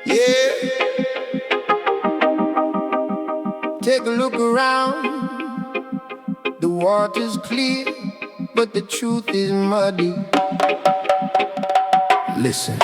Yeah. Take a look around. The water's clear, but the truth is muddy. Listen.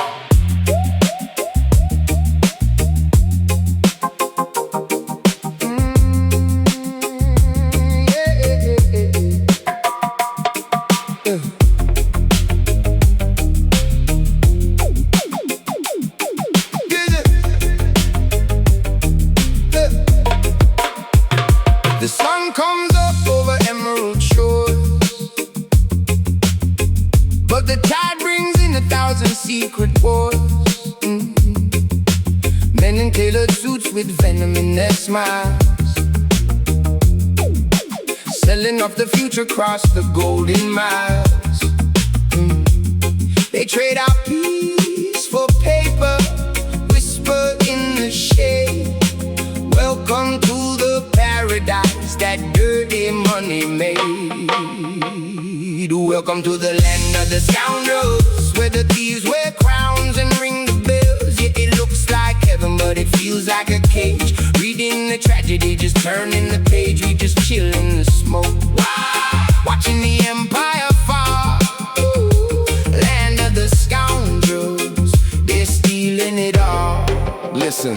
The sun comes up over emerald shores, but the tide brings in 1,000 secret wars. Men in tailored suits with venom in their smiles, selling off the future across the golden miles. They trade our peace for paper, whisper in the shade. Welcome to the paradise that dirty money made. Welcome to the land of the scoundrels, where the thieves wear crowns and ring the bells. Yeah, it looks like heaven, but it feels like a cage. Reading the tragedy, just turning the page. We just chill in the smoke, watching the empire fall. Land of the scoundrels, they're stealing it all. Listen,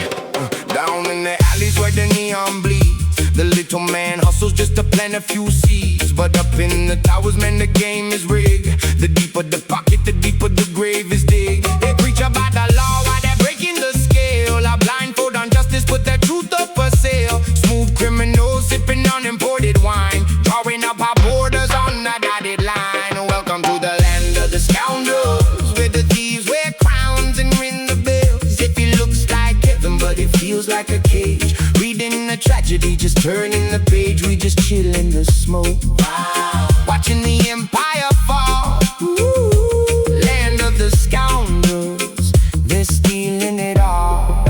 down in the alleys where the neon bleeds, the little man hustles just to plant a few seeds. But up in the towers, man, the game is rigged. The deeper the pocket, the deeper the grave is digged. They preach about the law while they're breaking the scale. A blindfold on justice, put their truth up for sale. Smooth criminals sipping on imported wine, drawing up our borders on the dotted line. Welcome to the land of the scoundrels, where the thieves wear crowns and ring the bells. If it looks like heaven, but it feels like a cage. Reading the tragedy, just turning the page. We just chill in the smoke, watching the empire fall. Land of the scoundrels, they're stealing it all.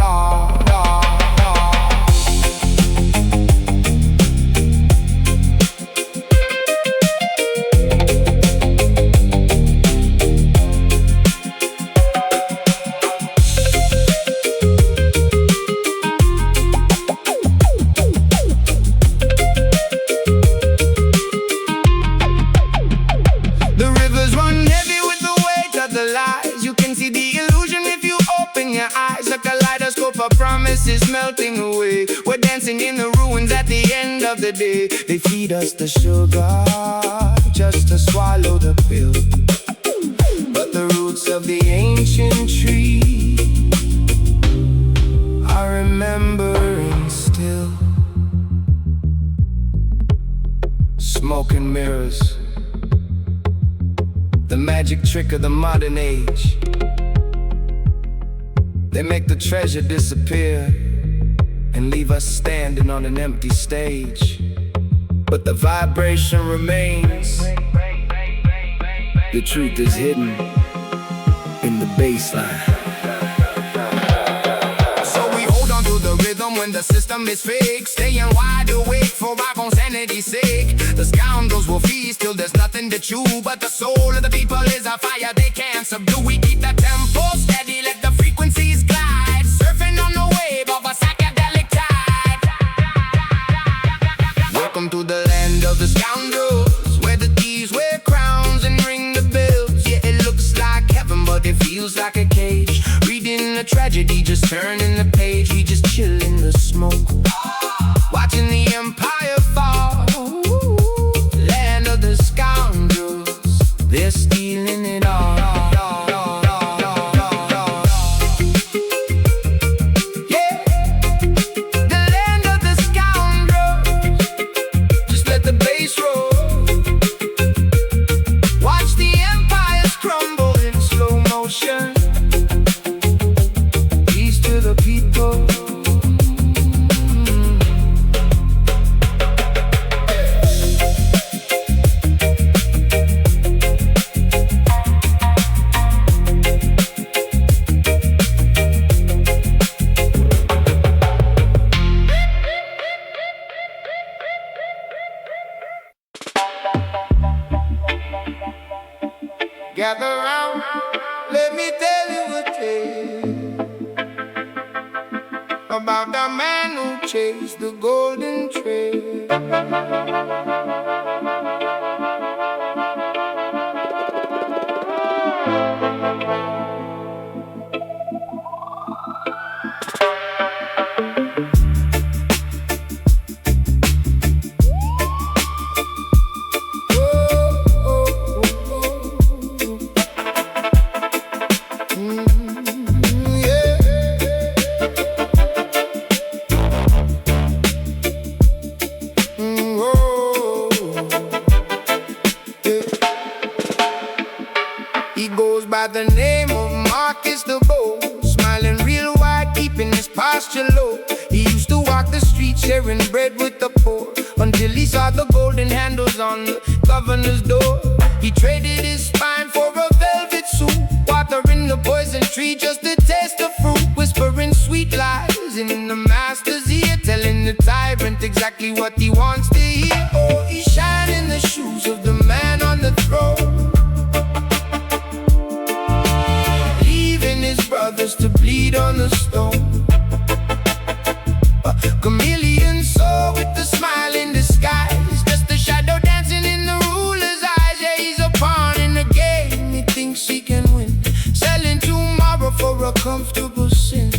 You can see the illusion if you open your eyes. A kaleidoscope of promises melting away. We're dancing in the ruins at the end of the day. They feed us the sugar just to swallow the pill, but the roots of the ancient tree are remembering still. Smoke and mirrors, the magic trick of the modern age. They make the treasure disappear and leave us standing on an empty stage. But the vibration remains. The truth is hidden in the bassline. So we hold on to the rhythm when the system is fake, staying wide awake for our own sanity's sake. The scoundrels will feast till there's nothing to chew, but the soul of the people is a fire they can't subdue. We keep the tempo steady, let the frequencies glide, surfing on the wave of a psychedelic tide. Welcome to the land of the scoundrels, where the thieves wear crowns and ring the bells. Yeah, it looks like heaven, but it feels like a cage. Reading the tragedy, just turning the page. We just chill in the smoke, watching the empire fall. Land of the scoundrels, they're stealing it all. Yeah, the land of the scoundrels, just let the bass roll. Watch the empires crumble in slow motion. Peace to the people. Gather round, let me tell you a tale about the man who chased the golden trail. By the name of Marcus the Bold, smiling real wide, keeping his posture low. He used to walk the streets sharing bread with the poor, until he saw the golden handles on the governor's door. He traded his spine for a velvet suit, watering the poison tree just to taste the fruit, whispering sweet lies in the master's ear, telling the tyrant exactly what he wants to hear. Oh, he shined in the shoes of the man on the throne, brothers to bleed on the stone. A chameleon soul with a smile in disguise, just a shadow dancing in the ruler's eyes. Yeah, he's a pawn in the game, he thinks he can win, selling tomorrow for a comfortable sin.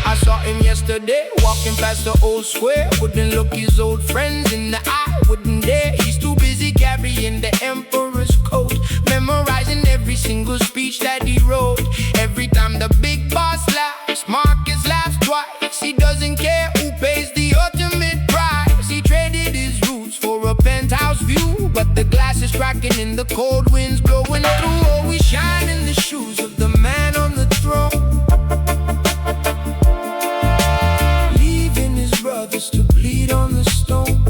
I saw him yesterday, walking past the old square. Wouldn't look his old friends in the eye, wouldn't dare. He's too busy carrying the emperor's coat, memorizing every single speech that he wrote. Every time the big boss laughs, Marcus laughs twice. He doesn't care who pays the ultimate price. He traded his roots for a penthouse view, but the glass is cracking and the cold winds blowing through. Oh, we shine in the shoes of the man on the throne, leaving his brothers to bleed on the stone.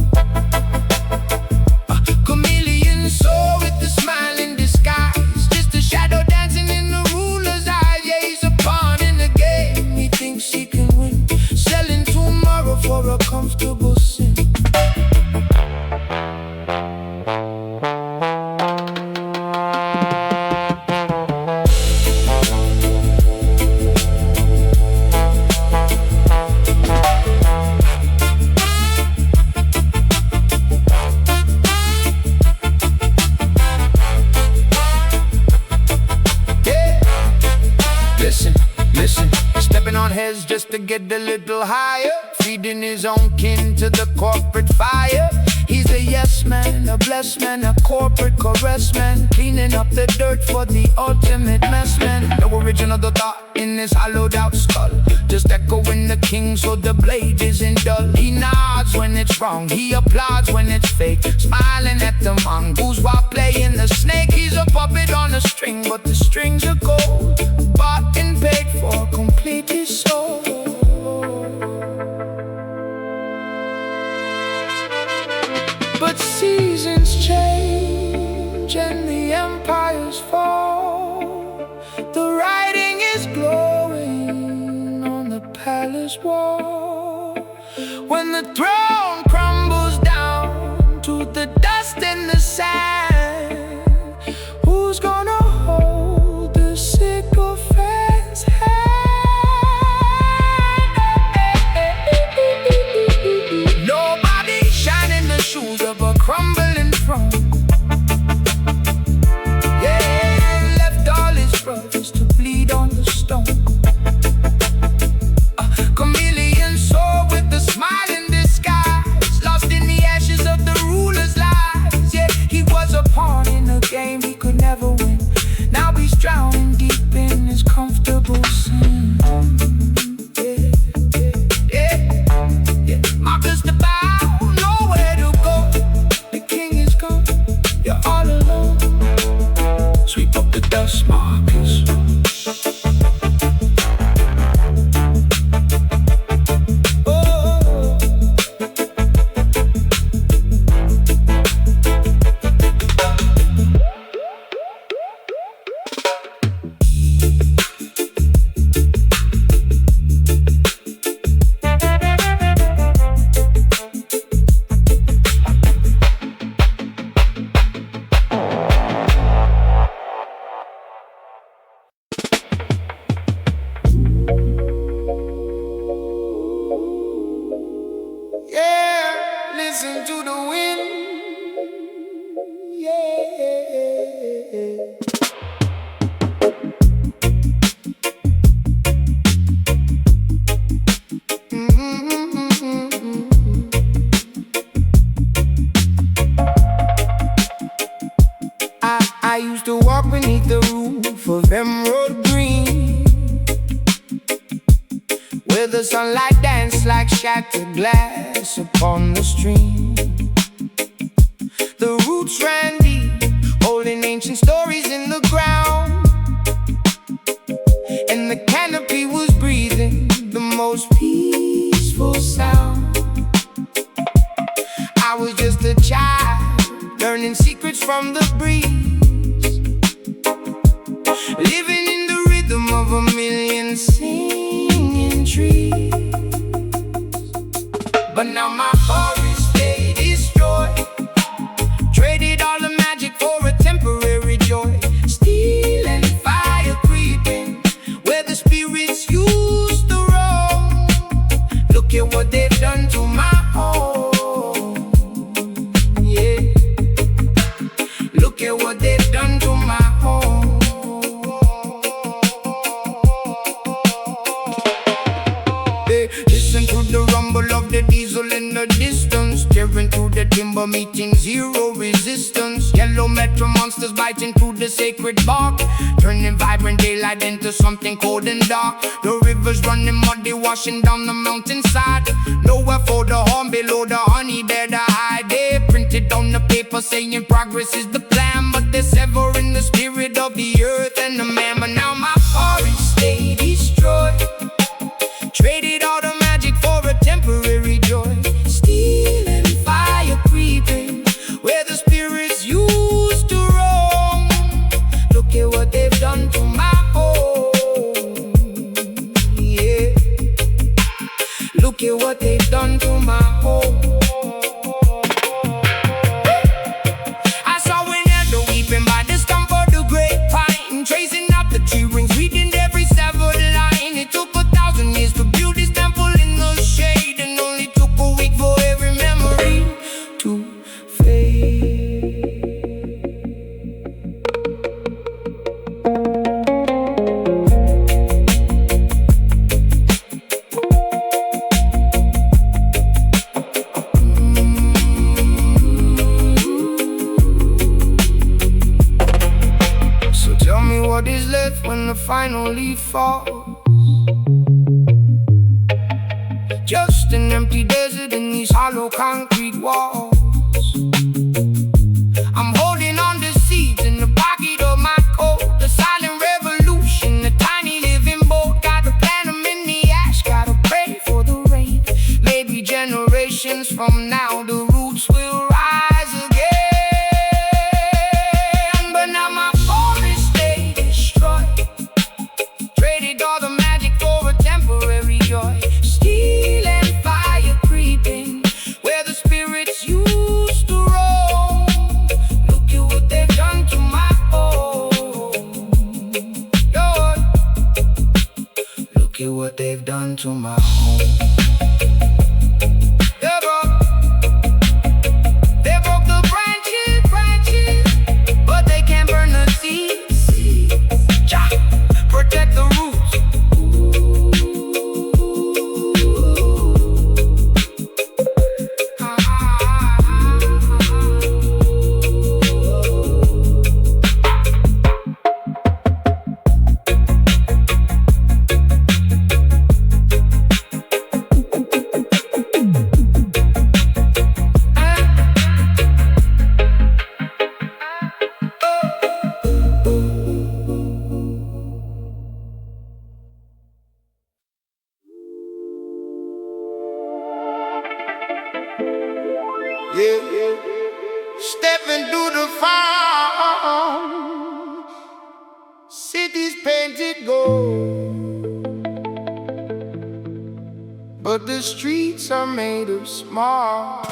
A chameleon soul with a smile in disguise, just a shadow dancing in the ruler's eyes. Yeah, he's a pawn in the game, he thinks he can win, selling tomorrow for a comfortable sin. Just to get a little higher, feeding his own kin to the corporate fire. He's a yes man, a blessed man, a corporate caress man, cleaning up the dirt for the ultimate mess man. No original thought in his hollowed out skull, just echoing the king so the blade isn't dull. He nods when it's wrong, he applauds when it's fake, smiling at the mongoose while playing the snake. He's a puppet on a string, but the strings are gold, bought and paid for, completely sold. But seasons change and the empires fall. The writing is glowing on the palace wall. When the throne crumbles down to the dust and the sand, who's gonna hold the sycophant's hand? Nobody shining the shoes of a crumbling throne. Yeah, left all his brothers to bleed on the stone. A chameleon soul with a smile in disguise, lost in the ashes of the ruler's lies. Yeah, he was a pawn in a game he could never win. Now he's drowning deep in his comfortable sin. Yeah, yeah, yeah, yeah. Marcus the bow, nowhere to go. The king is gone, you're all alone. Sweep up the dust, Marcus. I used to walk beneath the roof of emerald green, where the sunlight danced like shattered glass upon the stream. The roots ran deep, holding ancient stories in the ground, and the canopy was breathing the most peaceful sound. I was just a child, learning secrets from the breeze, living in the rhythm of a million singing trees. But now my forest they destroyed, traded all the magic for a temporary joy. Steel and fire creeping where the spirits used to roam. Look at what they've done to my home. Yeah, look at what they've done to my home. Hey, listen to the rumble of the diesel in the distance, tearing through the timber, meeting zero resistance. Yellow metro monsters biting through the sacred bark, turning vibrant daylight into something cold and dark. The rivers running muddy, washing down the mountainside. Nowhere for the horn, below the honey bear to hide. They printed on the paper saying progress is the plan, but they're severing the spirit of the earth and the man. But now my forest stay destroyed, traded all the magic for a temporary joy. Steel and fire creeping where the spirits used to roam. Look at what they've done to my home. Yeah, look at what they've done to my home. I saw an elder weeping by the stump of the grapevine, tracing out the tree rings, reading every severed line. It took 1,000 years to build this temple in the shade, and only took a week for every memory to fade. So tell me what is left when the final leaf falls. Just an empty desert in these hollow concrete walls. I'm holding on to seeds in the pocket of my coat. The silent revolution, the tiny living boat. Gotta plant them in the ash, gotta pray for the rain. Maybe generations from now the roots will rise again. But now my forest they destroyed, traded all the magic for a temporary joy. Steel and fire creeping where the spirits used to roam. Look at what they've done to my home. Lord, look at what they've done to my home. They broke the branches, but they can't burn the seeds. Jah, protect the roots. Yeah. Stepping through the farm, cities painted gold, but the streets are made of smog.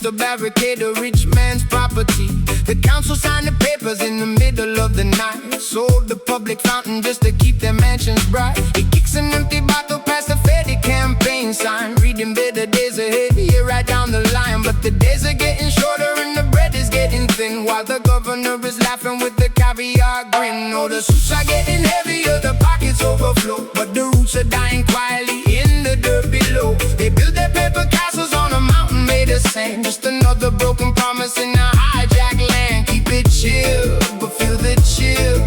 to barricade a rich man's property. The council signed the papers in the middle of the night, sold the public fountain just to keep their mansions bright. He kicks an empty bottle past the faded campaign sign, reading better days ahead here right down the line. But the days are getting shorter and the bread is getting thin, while the governor is laughing with the caviar grin. Oh, the suits are getting heavier, the pockets overflow, but the roots are dying quietly in the dirt below. They build their paper castles on a mountain made of sand, just another broken promise in a hijacked land. Keep it chill, but feel the chill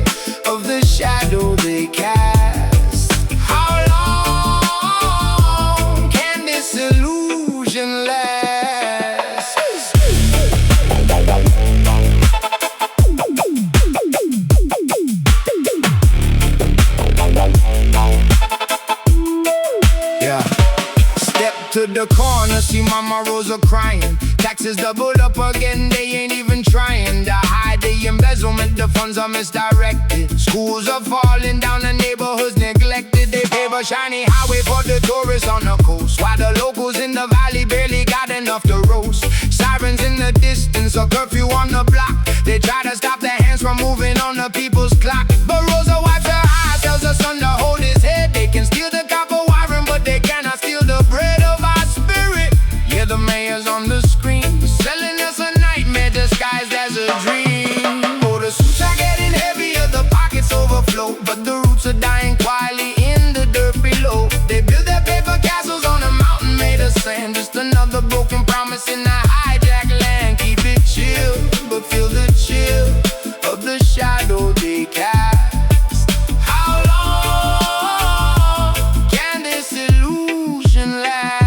of the shadow they cast. How long can this illusion last? To the corner, see Mama Rosa crying. Taxes doubled up again, they ain't even trying to hide the embezzlement, the funds are misdirected. Schools are falling down, the neighborhoods neglected. They pave a shiny highway for the tourists on the coast, while the locals in the valley barely got enough to roast. Sirens in the distance, a curfew on the block. They try to stop their hands from moving on the people's clock, but Rosa wipes her eyes, tells her son to hold his head. They can steal the copper wiring, but they cannot steal the bread. The mayor's on the screen, selling us a nightmare disguised as a dream. Oh, the suits are getting heavier, the pockets overflow, but the roots are dying quietly in the dirt below. They build their paper castles on a mountain made of sand, just another broken promise in a hijacked land. Keep it chill, but feel the chill of the shadow they cast. How long can this illusion last?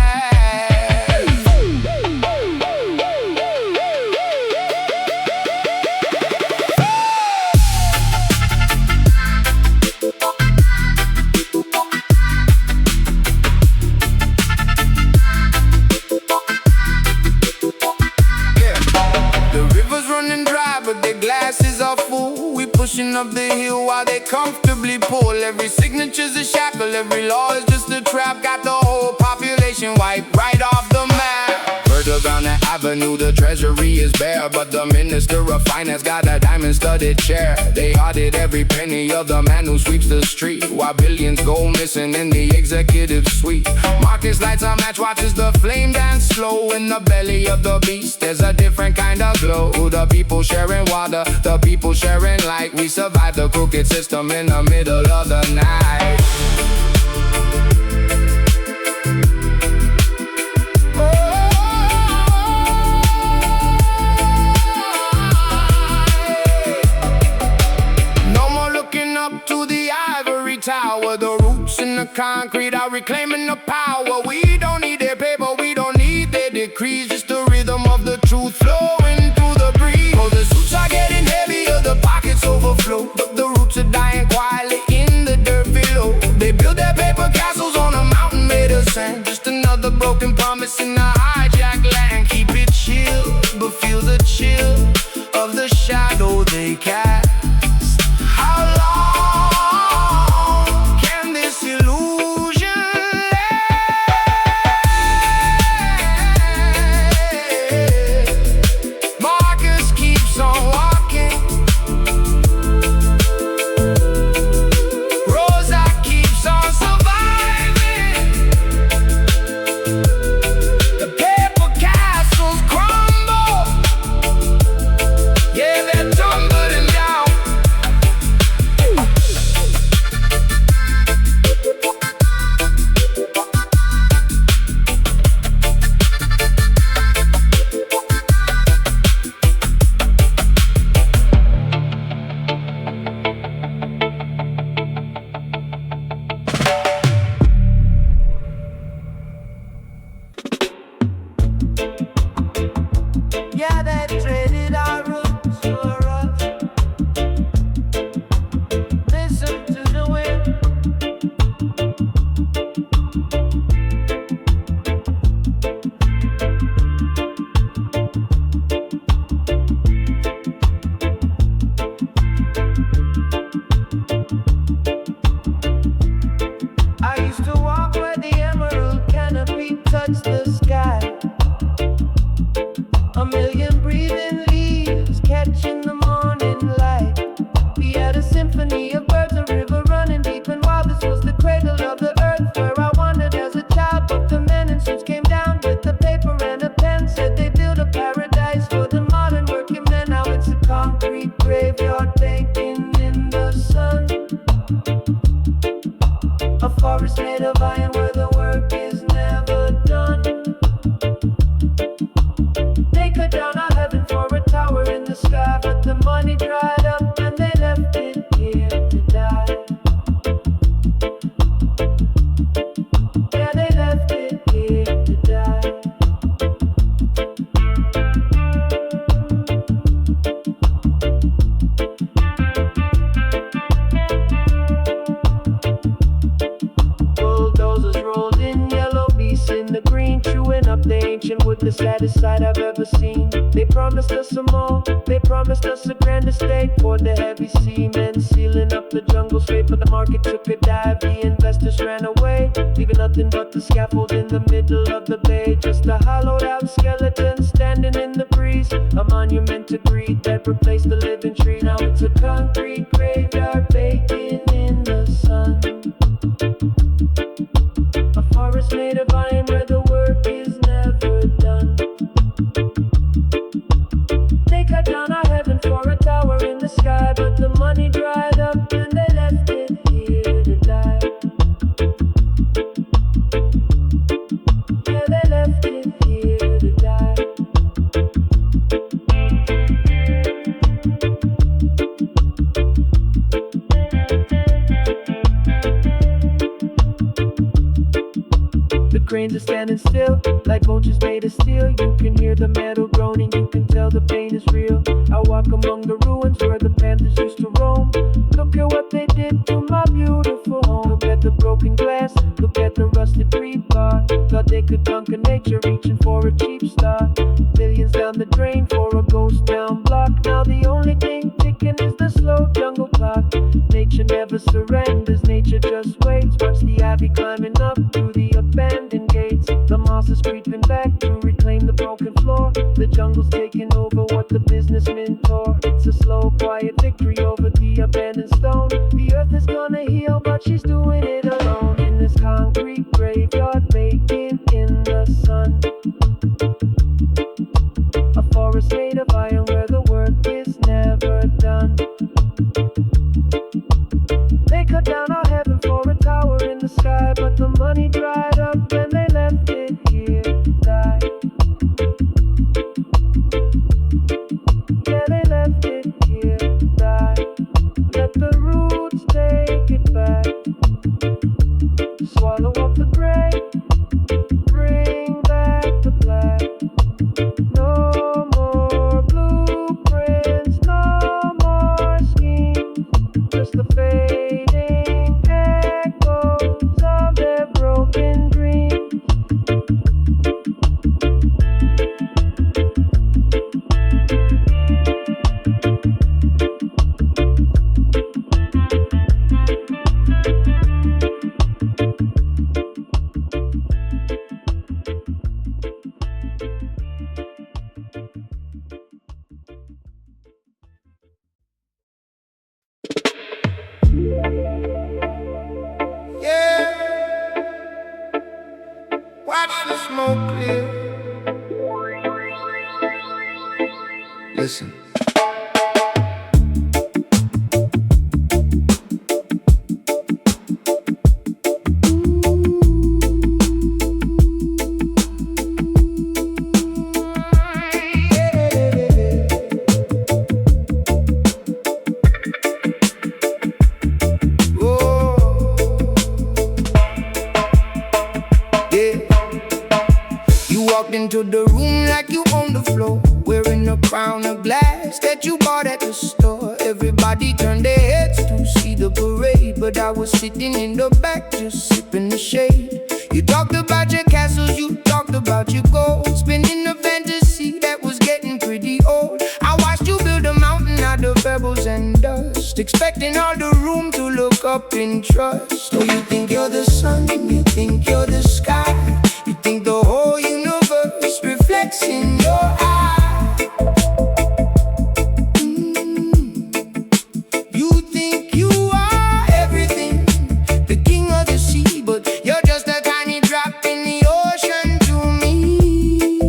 Pushing up the hill while they comfortably pull. Every signature's a shackle, every law is just a trap. Got the whole population wiped right off the map. Further down the avenue, the treasury is bare, but the minister of finance got a diamond-studded chair. They audit every penny of the man who sweeps the street, while billions go missing in the executive suite. Marcus lights on match, watches the flame dance slow. In the belly of the beast, there's a different kind of glow. The people sharing water, the people sharing light. We survived the crooked system in the middle of the night. To the ivory tower, the roots in the concrete are reclaiming the power. We don't need their paper, we don't need their decrees, just the rhythm of the truth flowing through the breeze. Oh, the suits are getting heavier, the pockets overflow, but the roots are dying quietly in the dirt below. They build their paper castles on a mountain made of sand, just another broken promise in a hijacked land. Keep it chill, but feel the chill of the shadow they cast. How long can this illusion last? Marcus keeps on walking, Rosa keeps on surviving. The paper castles crumble, yeah, they're tumbling down. Yeah, they traded our roots for us. Listen to the wind. I used to walk where the emerald canopy touched the sky. forest made of iron where the work is never done. They cut down our heaven for a tower in the sky, but the money dried up and they left it here to die. Yeah, they left it here to die. Bulldozers rolled in, yellow beasts in the green, chewing up the ancient wood, the saddest sight I've ever seen. They promised us some more, they promised us a grand estate, poured the heavy cement, sealing up the jungle straight, but the market took a dive, the investors ran away, leaving nothing but the scaffold in the middle of the bay. Just a hollowed out skeleton standing in the breeze, a monument to greed that replaced the living tree. Now it's a concrete graveyard baking in the sun. A forest made of iron where the work is never done. They cut down our heaven for a tower in the sky, but the money dried up and they left it here to die. Yeah, they left it here to die. The cranes are standing still, like vultures made of steel. You can hear the metal groaning, you can tell the pain is real. I walk among the ruins where the panthers used to roam. Look at what they did to my beautiful home. Look at the broken glass, look at the rusted rebar. Thought they could conquer nature, reaching for a cheap start. Millions down the drain for a ghost town block. Now the only thing ticking is the slow jungle clock. Nature never surrenders, nature just waits. Watch the ivy climbing up through the abandoned gates. The moss is creeping back to reclaim the broken floor. The jungle's taking over what the businessmen tore. It's a slow, quiet victory over the abandoned stone. The earth is gonna heal, but she's doing it alone. In this concrete graveyard baking in the sun. A forest made of iron where the work is never done. They cut down our heaven for a tower in the sky, but the money dried up and they left it here to die. Yeah, they left it here to die. Let the roots take it back. Swallow up the gray, bring back the black. No more blueprints, no more schemes, just the fading echoes of their broken dreams. Yeah, watch the smoke clear. Listen. Into the room like you own the floor, wearing a crown of glass that you bought at the store. Everybody turned their heads to see the parade, but I was sitting in the back just sipping the shade. You talked about your castles, you talked about your goals, spinning a fantasy that was getting pretty old. I watched you build a mountain out of pebbles and dust, expecting all the room to look up in trust. Oh, you think you're the sun, you think you're the sky, you think the whole universe reflects in your eye. You think you are everything, the king of the sea, but you're just a tiny drop in the ocean to me.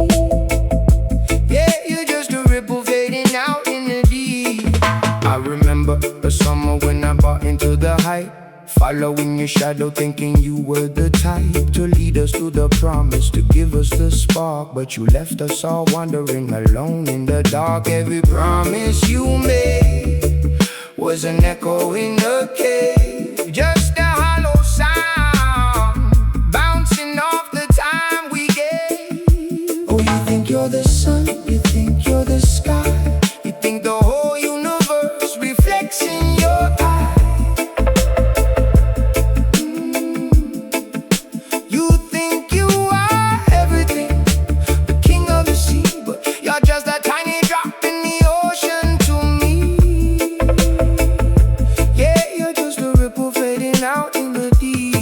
Yeah, you're just a ripple fading out in the deep. I remember a summer when I bought into the hype, following your shadow, thinking you were the type to lead us to the promise, to give us the spark. But you left us all wandering alone in the dark. Every promise you made was an echo in the cave, just a hollow sound bouncing off the time we gave. Oh, you think you're the sun, you think you're the sky, you think the whole universe reflects in your eye. You think you are everything, the king of the sea, but you're just a tiny drop in the ocean to me. Yeah, you're just a ripple fading out in the deep.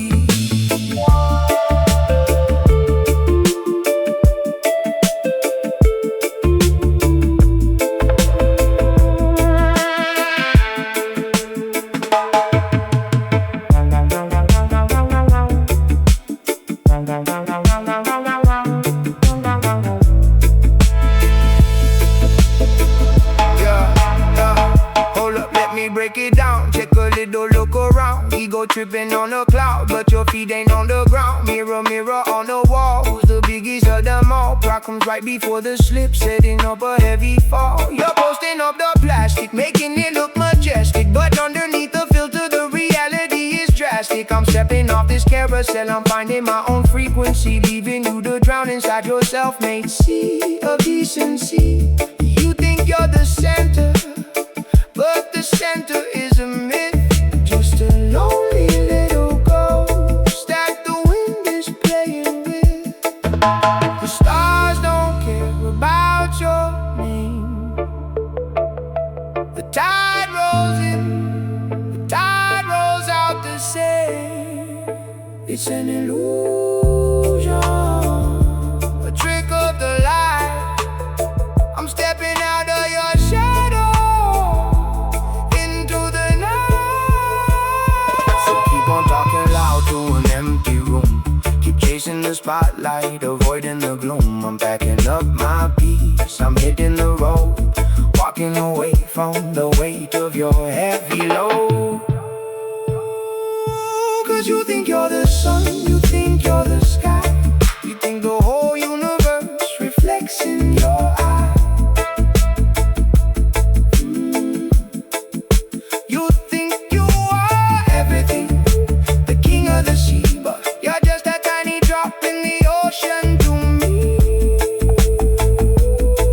Break it down, take a little look around. Ego tripping on a cloud, but your feet ain't on the ground. Mirror, mirror on the wall, who's the biggest of them all? Rock comes right before the slip, setting up a heavy fall. You're posting up the plastic, making it look majestic, but underneath the filter the reality is drastic. I'm stepping off this carousel, I'm finding my own frequency, leaving you to drown inside your self-made sea of decency. You think you're the center, but the center is a myth, just a lonely little ghost that the wind is playing with. The stars don't care about your name. The tide rolls in, the tide rolls out the same. It's an illusion, a trick of the light. I'm stepping out of your shadow. In the spotlight, avoiding the gloom. I'm backing up my peace, I'm hitting the road, walking away from the weight of your heavy load. Cause you think you're the sun, you think you're the sky, you think the whole universe reflects in your eye. You think you are everything, the king of the sea, but you're just a tiny drop in the ocean to me.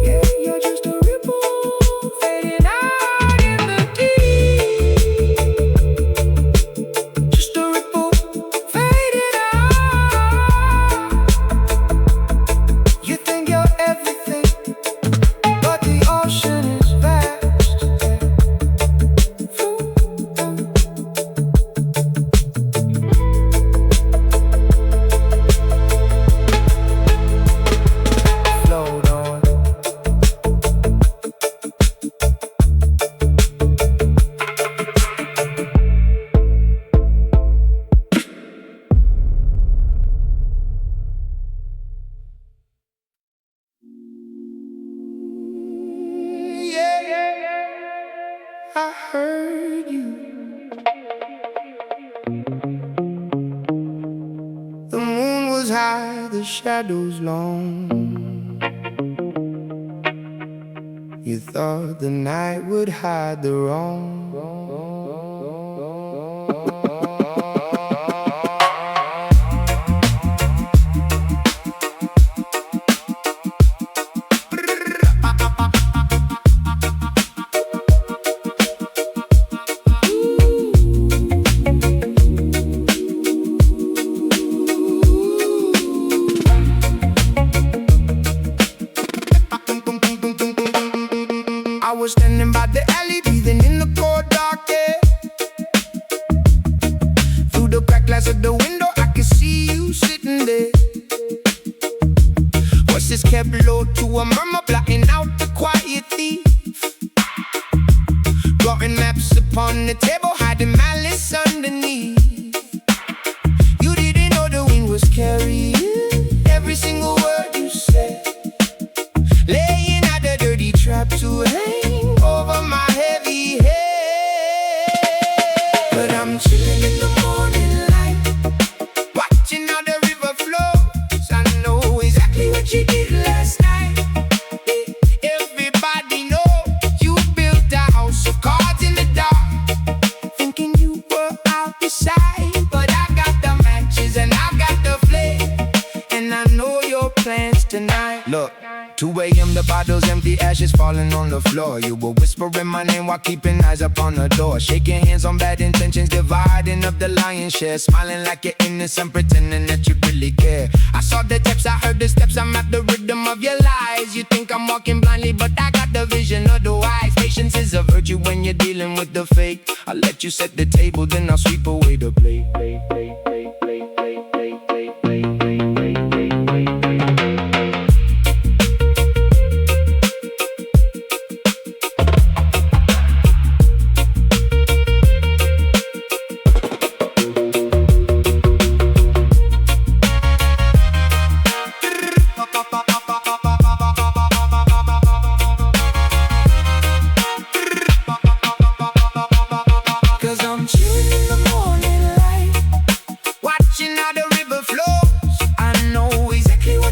Yeah, you're just a ripple fading out in the deep. Just a ripple fading out. You think you're everything, but the ocean is vast. I heard you. The moon was high, the shadows long. You thought the night would hide the wrong. I was standing by the alley, breathing in the cold dark air. Through the cracked glass of the window, I could see you sitting there. Voices kept low to a murmur, blotting out the quiet thief. Drawing maps upon the table, hiding malice underneath. You didn't know the wind was carrying every single word you said, laying out a dirty trap to hang over my heavy head. But I'm chilling in the morning light. Look, 2 a.m. the bottles empty, ashes falling on the floor. You were whispering my name while keeping eyes up on the door. Shaking hands on bad intentions, dividing up the lion's share. Smiling like you're innocent, pretending that you really care. I saw the text, I heard the steps, I'm at the rhythm of your lies. You think I'm walking blindly, but I got the vision otherwise. Patience is a virtue when you're dealing with the fake. I'll let you set the table, then I'll sweep away the plate.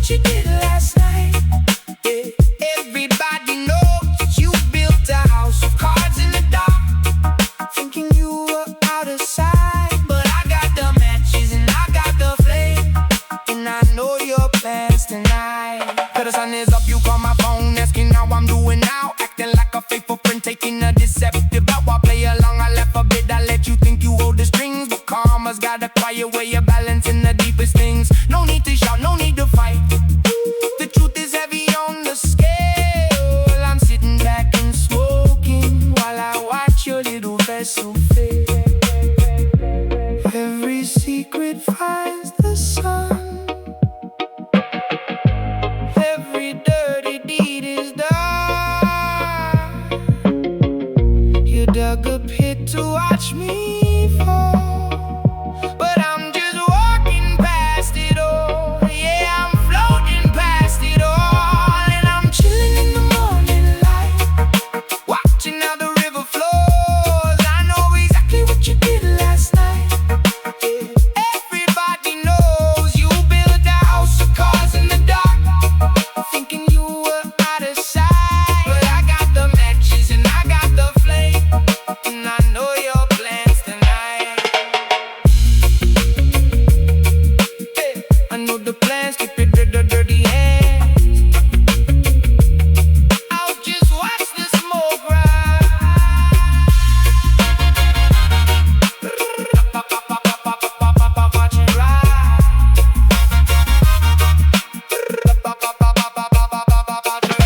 You did last night, yeah. Everybody knows you built a house of cards in the dark, thinking you were out of sight. But I got the matches and I got the flame, and I know your plans tonight. Till the sun is up, you call my phone, asking how I'm doing now. Acting like a faithful friend, taking a deceptive vow. I play along, I laugh a bit, I let you think you hold the strings. But karma's got a quiet way of balancing the deepest things. No need to shout, no need to fight. The truth is heavy on the scale. I'm sitting back and smoking while I watch your little vessel fail. Every secret finds the sun. Every dirty deed is done. You dug a pit to watch me fall, but I'm just walking past it all. Yeah, I'm floating past it all, and I'm chilling in the morning light, watching how the river flows. I know exactly what you did last night. Yeah. Everybody knows you built a house of cards in the dark, thinking you were out of sight. But I got the matches and I got the flame, and I know your plans tonight. Hey, I know the plans, keep it dirty hands. I'll just watch the smoke rise. Watch it rise. Watch it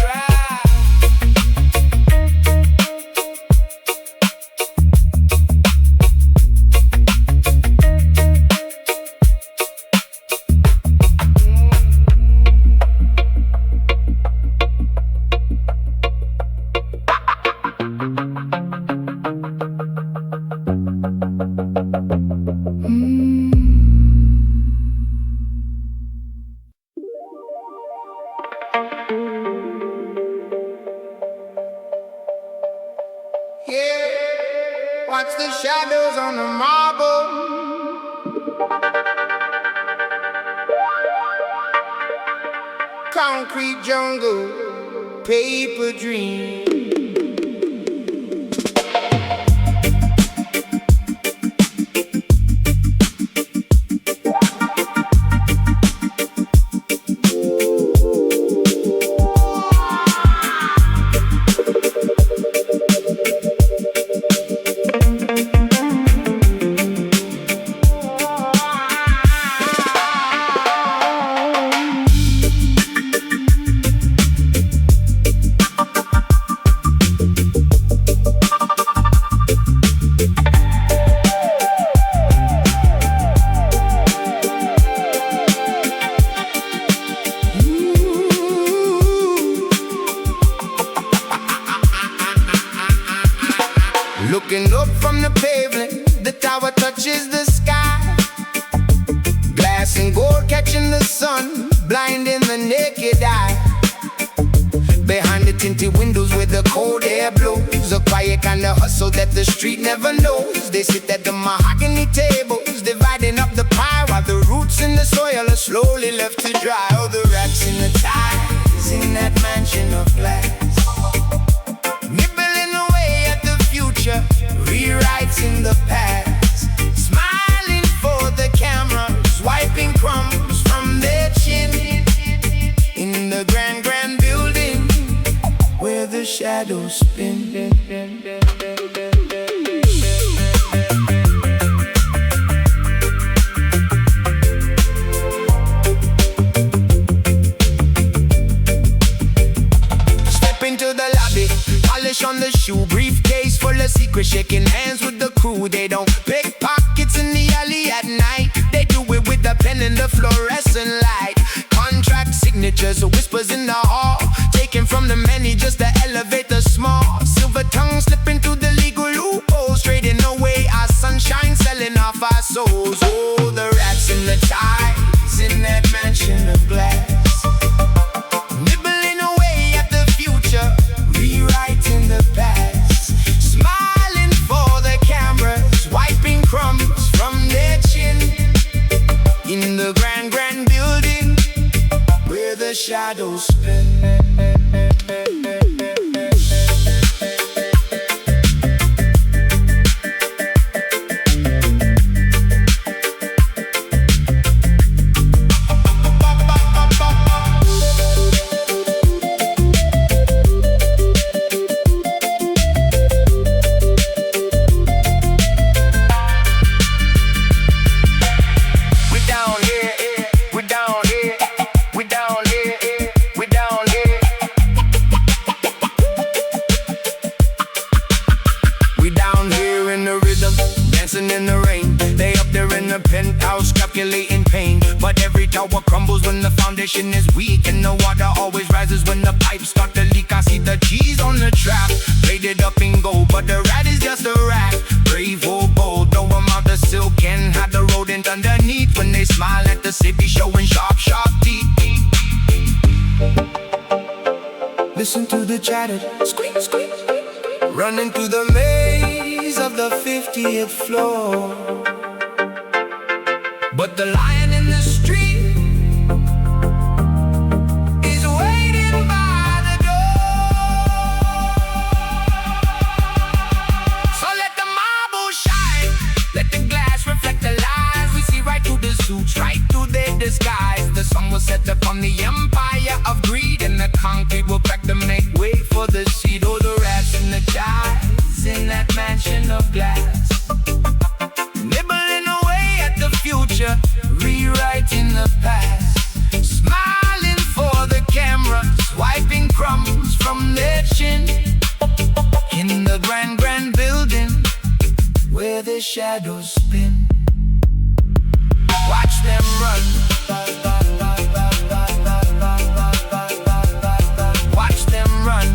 rise. Yeah, watch the shadows on the marble. Concrete jungle, paper dream. Looking up from the pavement, the tower touches the sky. Glass and gold catching the sun, blinding the naked eye. Behind the tinted windows where the cold air blows, a quiet kind of hustle that the street never knows. They sit at the mahogany tables, dividing up the pie, while the roots in the soil are slowly left to dry. Oh, the rats in the ties in that mansion of glass, nibbling away at the future, rewrites in the past, smiling for the cameras, wiping crumbs from their chin in the grand shadows spin. Step into the lobby, polish on the shoe, briefcase full of secrets, shaking hands with the crew. They don't pick pockets in the alley at night. They do it with the pen and the fluorescent light. Contract signatures, whispers in the hall, taken from the many just to elevate the small. Silver tongue slipping through the legal loopholes, trading away our sunshine, selling off our souls. Oh, the rats and the ties in that mansion of glass, nibbling away at the future, rewriting the past, smiling for the cameras, wiping crumbs from their chin. In the grand building where the shadows spin. In the rain, they up there in the penthouse calculating pain. But every tower crumbles when the foundation is weak, and the water always rises when the pipes start to leak. I see the cheese on the trap, braided up in gold, but the rat is just a rat. Brave or bold, no amount of silk can hide the rodent underneath. When they smile at the city, showing sharp teeth. Listen to the chatter, squeak, squeak, running through the maze of the 50th floor. But the lion in the street is waiting by the door. So let the marble shine, let the glass reflect the lies. We see right through the suits, right through their disguise. The sun will set upon the empire of greed, and the concrete will crack to make way for the seed. Oh, the rats and the ties in that mansion of glass, nibbling away at the future, rewriting the past, smiling for the camera, swiping crumbs from their chin. In the grand building where the shadows spin, watch them run, watch them run.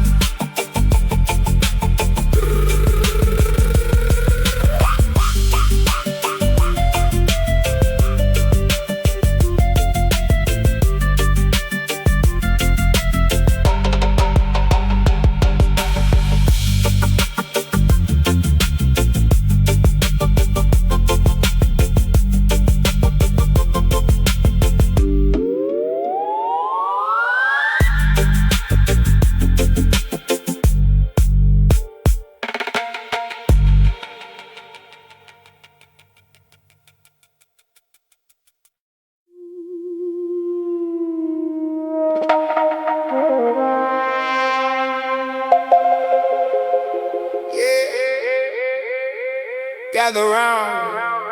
Gather round,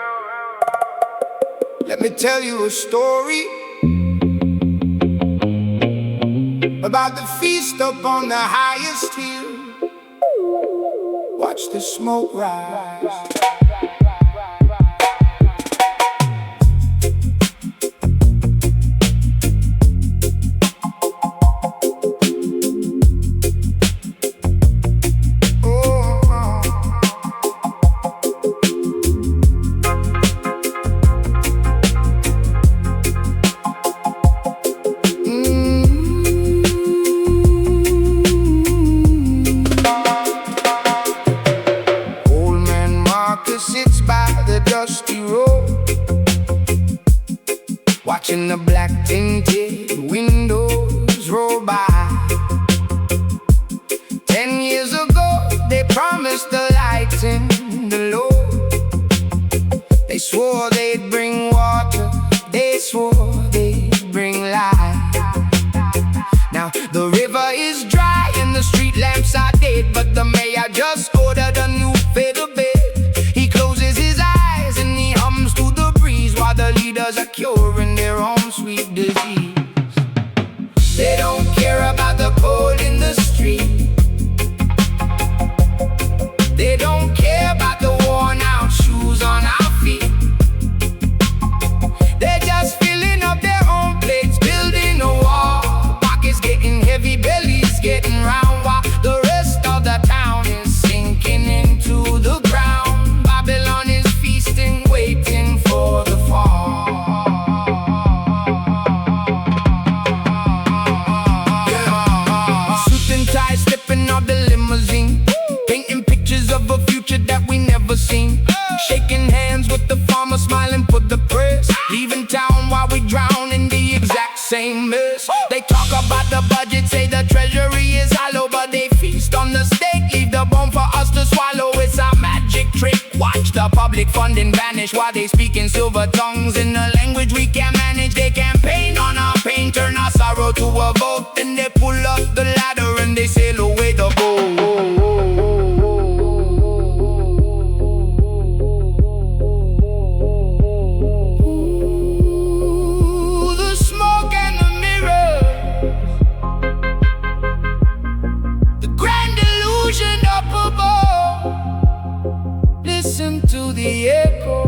let me tell you a story about the feast up on the highest hill. Watch the smoke rise. Sits by the dusty road, watching the black tinted windows roll by. 10 years ago, they promised the light in the low. They swore they'd bring water, they swore they'd bring light. Now the river is dry and the street lamps are dead. curing their own sweet disease. They don't care about the cold in the street. They don't care about the worn out shoes on our feet. They're just filling up their own plates, building a wall. Pockets getting heavy, bellies getting round, while the rest of the town is sinking into the ground. Babylon is feasting, waiting for the fall. Yeah. Suit and tie, stepping off the limousine, painting pictures of a future that we never seen. Shaking hands with the farmer, smiling for the press. Leaving town while we drown in the exact same mess. They talk about the budget, say the treasury is hollow, but they feast on the steak, leave the bone for us to swallow. It's a magic trick. Watch the public funding vanish while they speak in silver tongues in a language we can't manage. They campaign on our pain, turn our sorrow to a vote. Then they pull up the ladder and they sail away the boat. Listen to the echo.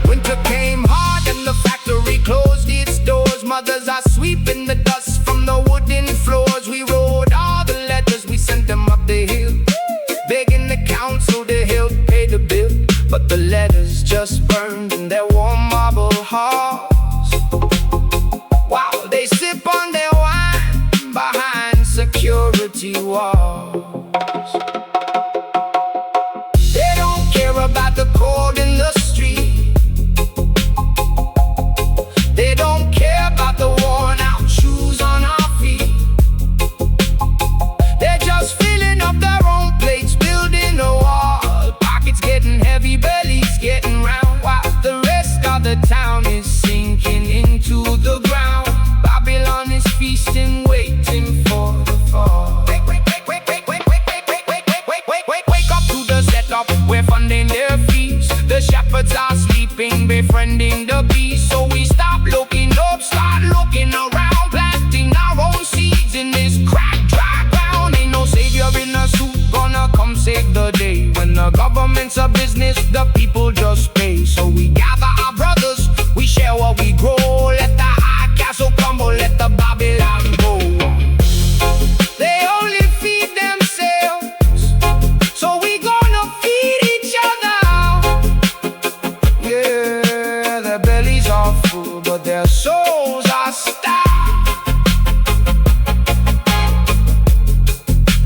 Winter came hard and the factory closed its doors. Mothers are sweeping the dust from the wooden floors. We wrote all the letters, we sent them up the hill, begging the council to help pay the bill. But the letters just burned in their warm marble halls, while they sip on their wine behind security walls. They don't care about the cold in the street. They don't care about the worn out shoes on our feet. They're just filling up their own plates, building a wall. Pockets getting heavy, bellies getting round, while the rest of the town is sinking into the ground. Babylon is feasting, waiting for the fall. Wake up to the setup, we're funding their feast. The shepherds are sleeping, befriending the beast. So we stop looking up, start looking around, planting our own seeds in this cracked, dry ground. Ain't no savior in a suit gonna come save the day. When the government's a business, the people just pay. So we gather our brothers, we share what we grow. Let the high castle crumble, let the Babylon go. They only feed themselves, so we gonna feed each other. Yeah, their bellies are full, but their souls are starved.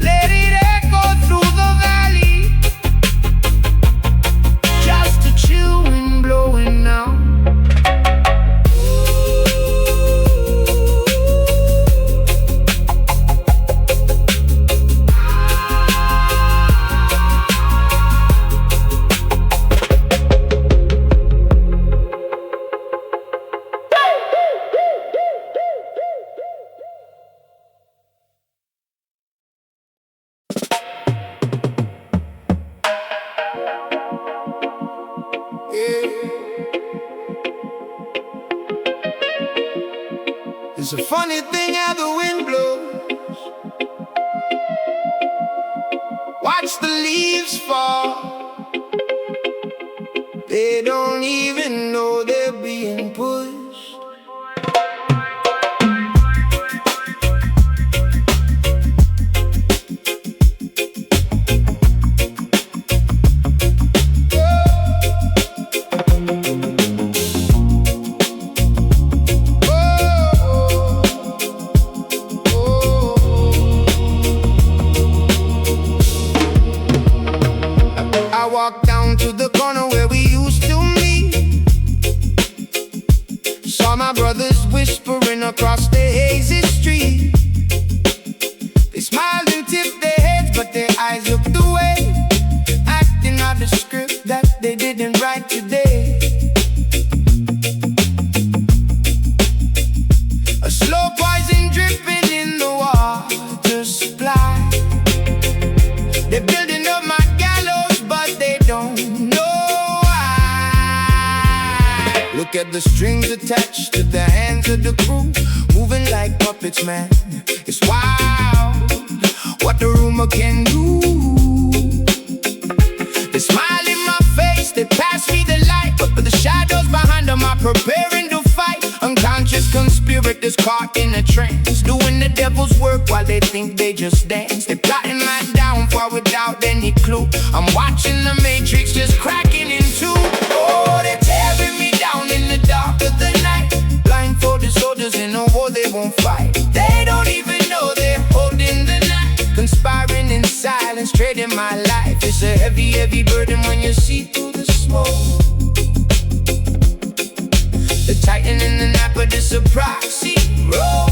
Let it echo through the valley, just a chill wind blowing now. It's a funny thing how the wind blows. Watch the leaves fall. They don't even know they're being pushed. I walked down to the corner where we used to meet. Saw my brothers whispering across the hazy street. They smiled and tipped their heads, but their eyes looked away, acting out the script that they didn't write today. Look at the strings attached to the hands of the crew, moving like puppets, man. It's wild what the rumor can do. They smile in my face, they pass me the light, but the shadows behind them are preparing to fight. Unconscious conspirators caught in a trance, doing the devil's work while they think they just dance. They're plotting my downfall without any clue. I'm watching the matrix just cracking in two. Oh, they're tearing me down in the dark of the night. Blindfolded soldiers in a war they won't fight. They don't even know they're holding the knife, conspiring in silence, trading my life. It's a heavy, heavy burden when you see through the smoke. The titan in the night, but it's a proxy roll.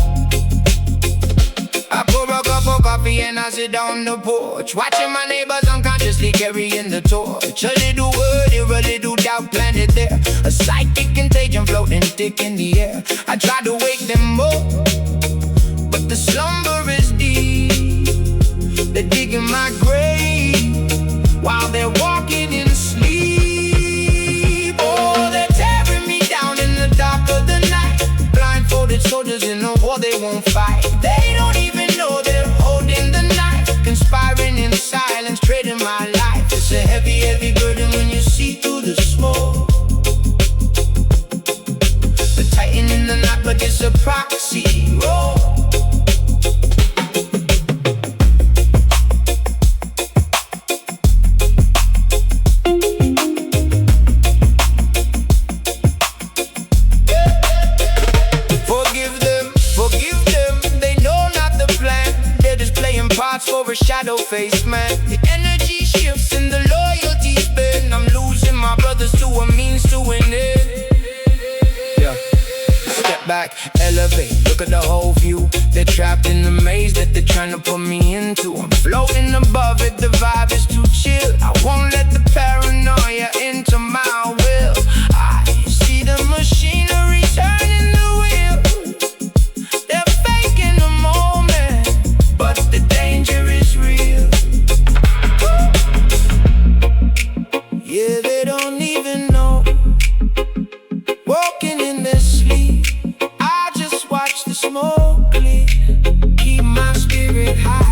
I pour a cup of coffee and I sit on the porch, watching my neighbors unconsciously carrying the torch. A little word here, a little doubt planted there, a psychic contagion floating thick in the air. I try to wake them up, but the slumber is deep. They're digging my grave while they're walking in sleep. Oh, they're tearing me down in the dark of the night. Blindfolded soldiers in a war they won't fight. They don't even know they're holding the knife, conspiring in silence, trading my life. It's a heavy, heavy burden when you see through the smoke. The titan in the night, but it's a proxy roll. For a shadow face, man. The energy shifts and the loyalty's been. I'm losing my brothers to a means to an end. Yeah. Step back, elevate, look at the whole view. They're trapped in the maze that they're trying to put me into. I'm floating above it, the vibe is too chill. I won't let the paranoia into my will. I see the machinery turning the wheel. They're faking the moment, but the danger is real. Yeah, they don't even know. Walking in their sleep, I just watch the smoke clear, keep my spirit high.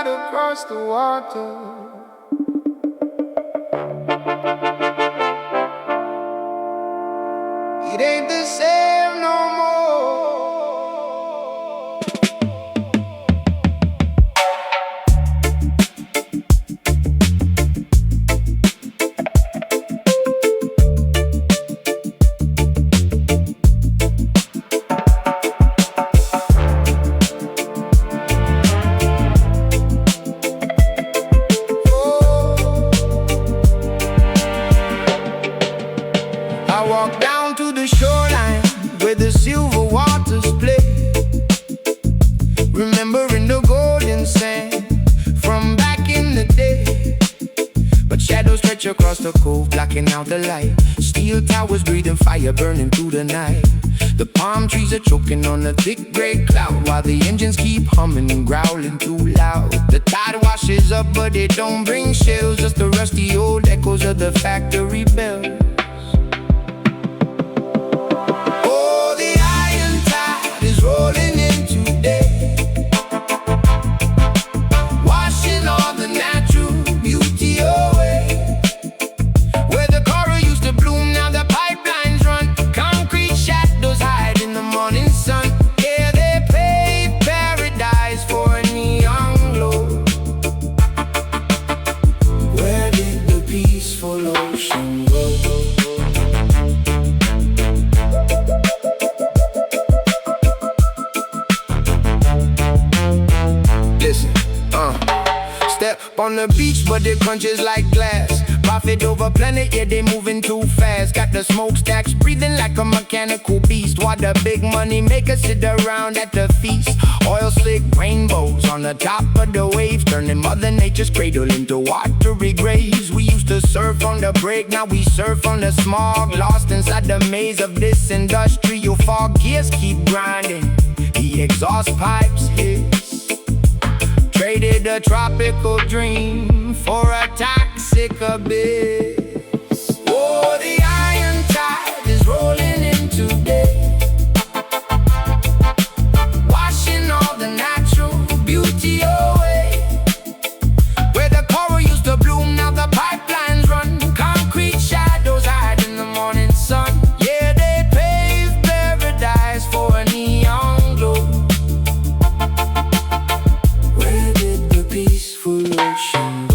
Across the water, it ain't the same no more. Remembering the golden sand from back in the day, but shadows stretch across the cove, blocking out the light. Steel towers breathing fire, burning through the night. The palm trees are choking on a thick gray cloud, while the engines keep humming and growling too loud. The tide washes up, but it don't bring shells, just the rusty old echoes of the factory bells. Oh, the iron tide is rolling in today, all the natural beauty away. Where the coral used to bloom, now the pipelines run. Concrete shadows hide in the morning sun. Yeah, they pave paradise for a neon glow, where but it crunches like glass. Profit over planet, yeah, they moving too fast. Got the smokestacks breathing like a mechanical beast, while the big money makers sit around at the feast. Oil slick rainbows on the top of the waves, turning Mother Nature's cradle into watery graves. We used to surf on the break, now we surf on the smog. Lost inside the maze of this industrial fog. Gears keep grinding, the exhaust pipes hiss. Traded a tropical dream for a toxic abyss. Oh, the iron tide is rolling in today, washing all the natural beauty away. Where the coral used to bloom, now the pipelines run. Concrete shadows hide in the morning sun. Yeah, they paved paradise for a neon glow. Where did the peaceful ocean go?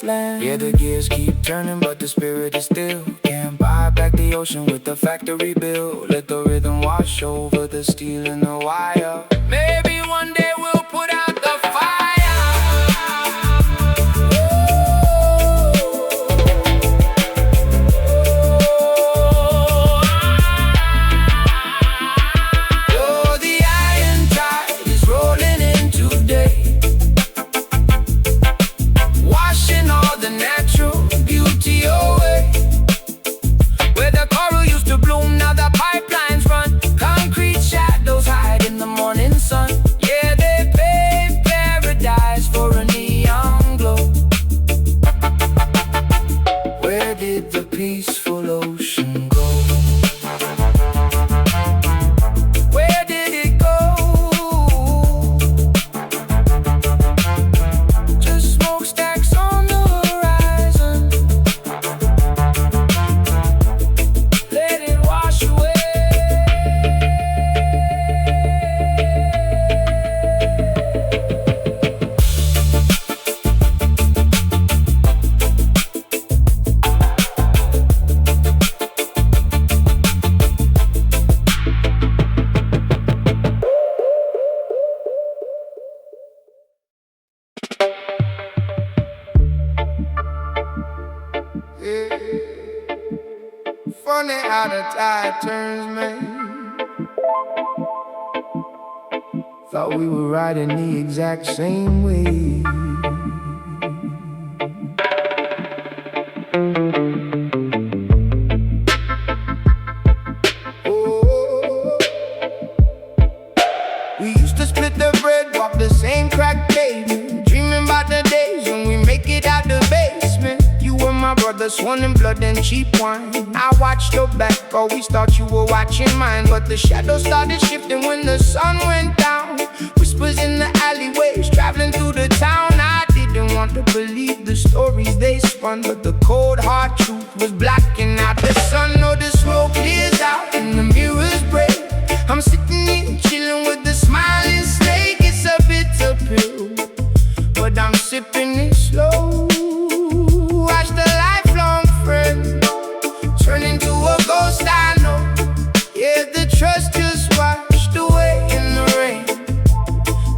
Land. Yeah, the gears keep turning, but the spirit is still. Can't buy back the ocean with the factory bill. Let the rhythm wash over the steel and the wire. Maybe one day we'll put out the fire. Oh, the iron tide is rolling in today, all the natural beauty away. Where the coral used to bloom, now the pipelines run. Concrete shadows hide in the morning sun. Yeah, they paved paradise for a neon glow. Where did the peaceful ocean go? Where did it go? Just smokestacks on the horizon. Let it wash away. Yeah. Funny how the tide turns, man. Thought we were riding the exact same way. Oh, we used to split the bread, walk the same crack pavement, dreaming about the days when we make it out the basement. You were my brother, sworn in blood and cheap wine. I watched your back, always thought you were watching mine. But the shadows started shifting when the sun went down. Whispers in the alleyways, traveling through the town. I didn't want to believe the stories they spun, but the cold hard truth was blacking out the sun. Oh, the smoke clears out and the mirrors break. I'm sitting here chilling with the smiling snake. It's a bitter pill, but I'm sipping it slow. Watch the lifelong friend turn into a ghost, I know. Yeah, the trust just washed away in the rain.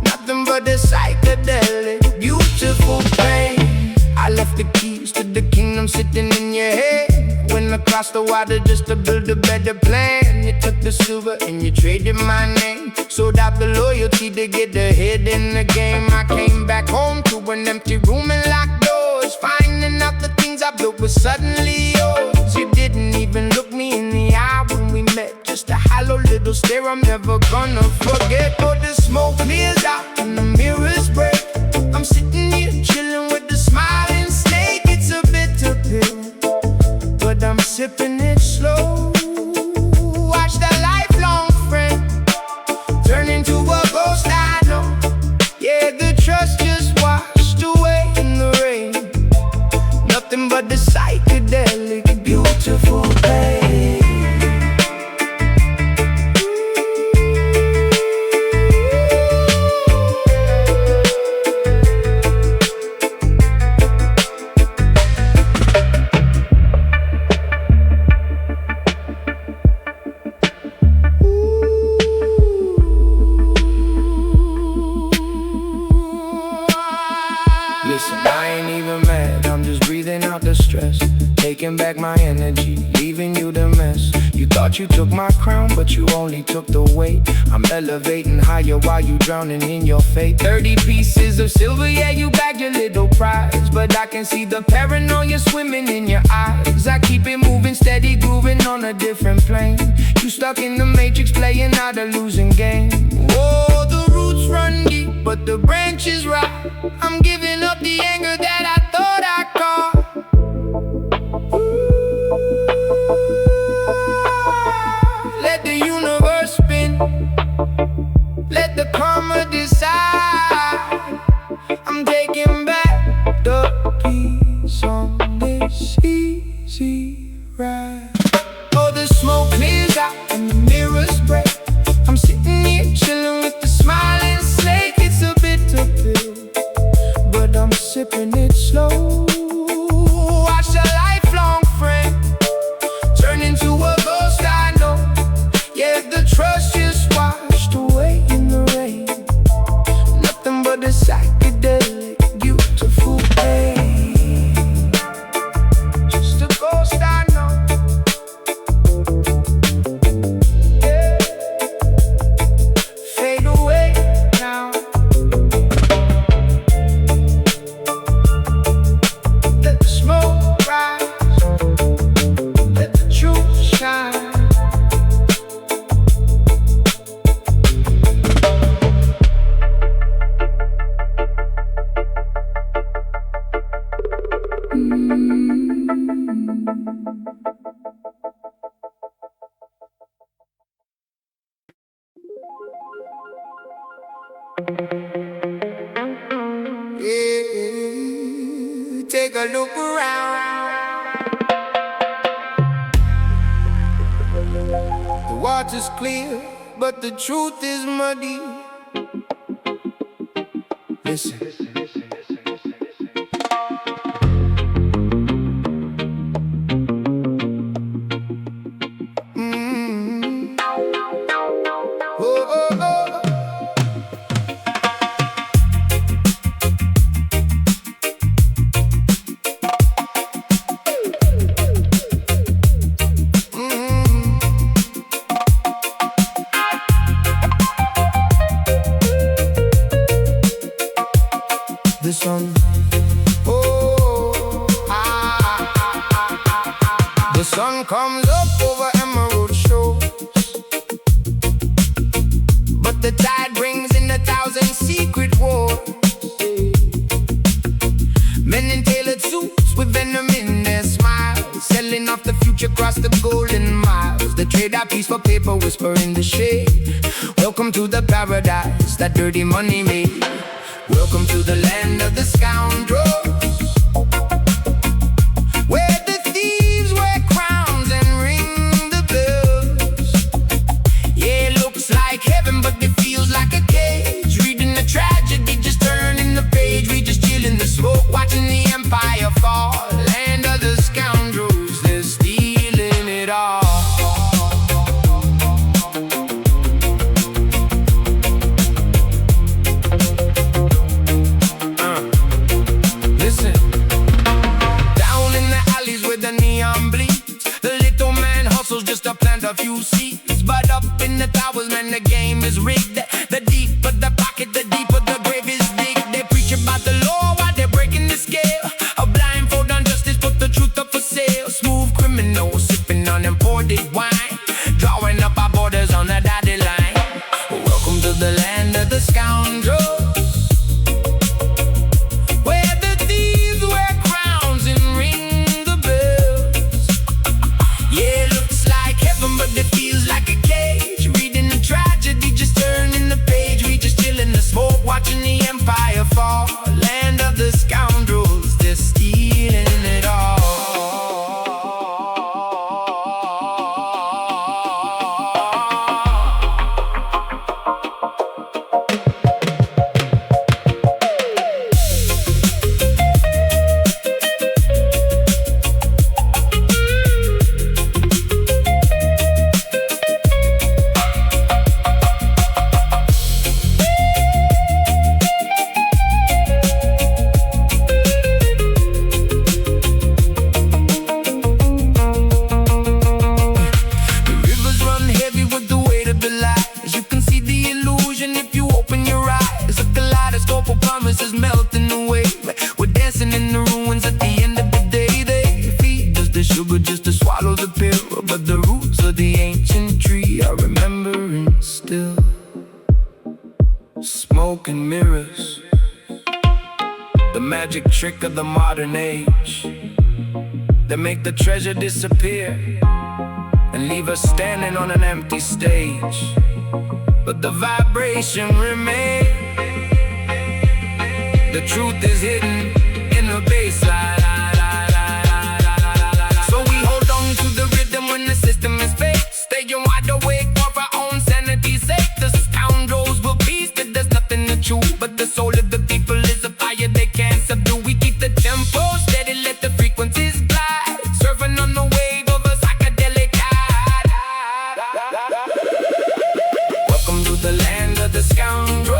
Nothing but the psychedelic, beautiful pain. I left the keys to the kingdom sitting in your head. Went across the water just to build a better plan. You took the silver and you traded my name. Sold out the loyalty to get ahead in the game. I came back home to an empty room and locked doors, finding out the things I built was suddenly yours. You didn't even look swear I'm never gonna forget. But the smoke clears out and the mirrors break. I'm sitting here chilling with the smiling snake. It's a bitter pill, but I'm sipping it slow. Watch the lifelong friend turn into a ghost I know. Yeah, the trust just washed away in the rain. Nothing but the psychedelic, beautiful pain. Listen, I ain't even mad, I'm just breathing out the stress. Taking back my energy, leaving you the mess. You thought you took my crown, but you only took the weight. I'm elevating higher while you drowning in your fate. 30 pieces of silver, yeah, you bagged your little prize. But I can see the paranoia swimming in your eyes. I keep it moving, steady grooving on a different plane. You stuck in the matrix, playing out a losing game. Whoa, the roots run deep, but the branches rot. I'm giving up the anger that I thought I caught. Let the universe spin, let the karma decide. I'm taking back the peace on this easy ride. Oh, the smoke clears out and the mirrors break. I'm sitting here chilling with the smiling snake. It's a bitter pill, but I'm sipping it slow. Watch a lifelong friend turn into a ghost I know. Yeah, the trust just washed away in the rain. Nothing but a psychedelic, beautiful pain. Just a ghost I know. Yeah. Fade away now. Let the smoke rise, let the truth shine. Yeah, take a look around. The water's clear, but the truth is muddy. Listen. Oh, oh, oh. The sun, oh, the sun comes up over emerald shores, but the tide brings in 1,000 secret wars. Men in tailored suits with venom in their smiles, selling off the future across the golden miles. They trade our peace for paper, whisper in the shade. Welcome to the paradise that dirty money made. Welcome to the land of the scoundrels, where the thieves wear crowns and ring the bells. Yeah, it looks like heaven, but it feels like a cage. Reading the tragedy, just turning the page. We just chill in the smoke, watching the empire fall. Land of the scoundrels, they're stealing it all. A few seats, but up in the towers, man, the game is rigged. The deeper the pocket, the deeper the grave is dig. They preach about the law while they're breaking the scale. A blindfold on justice, put the truth up for sale. Smooth criminals sipping on imported wine, drawing up our borders on the dotted line. trick of the modern age. They make the treasure disappear and leave us standing on an empty stage. But the vibration remains. The truth is hidden in the bassline. So we hold on to the rhythm when the system is fake. Staying wide awake for our own sanity's sake. The scoundrels will feast, that there's nothing to chew. But the soul of the people is a fire they can't subdue. We keep the tempo steady, let the frequencies glide, surfing on the wave of a psychedelic high. Welcome to the land of the scoundrels.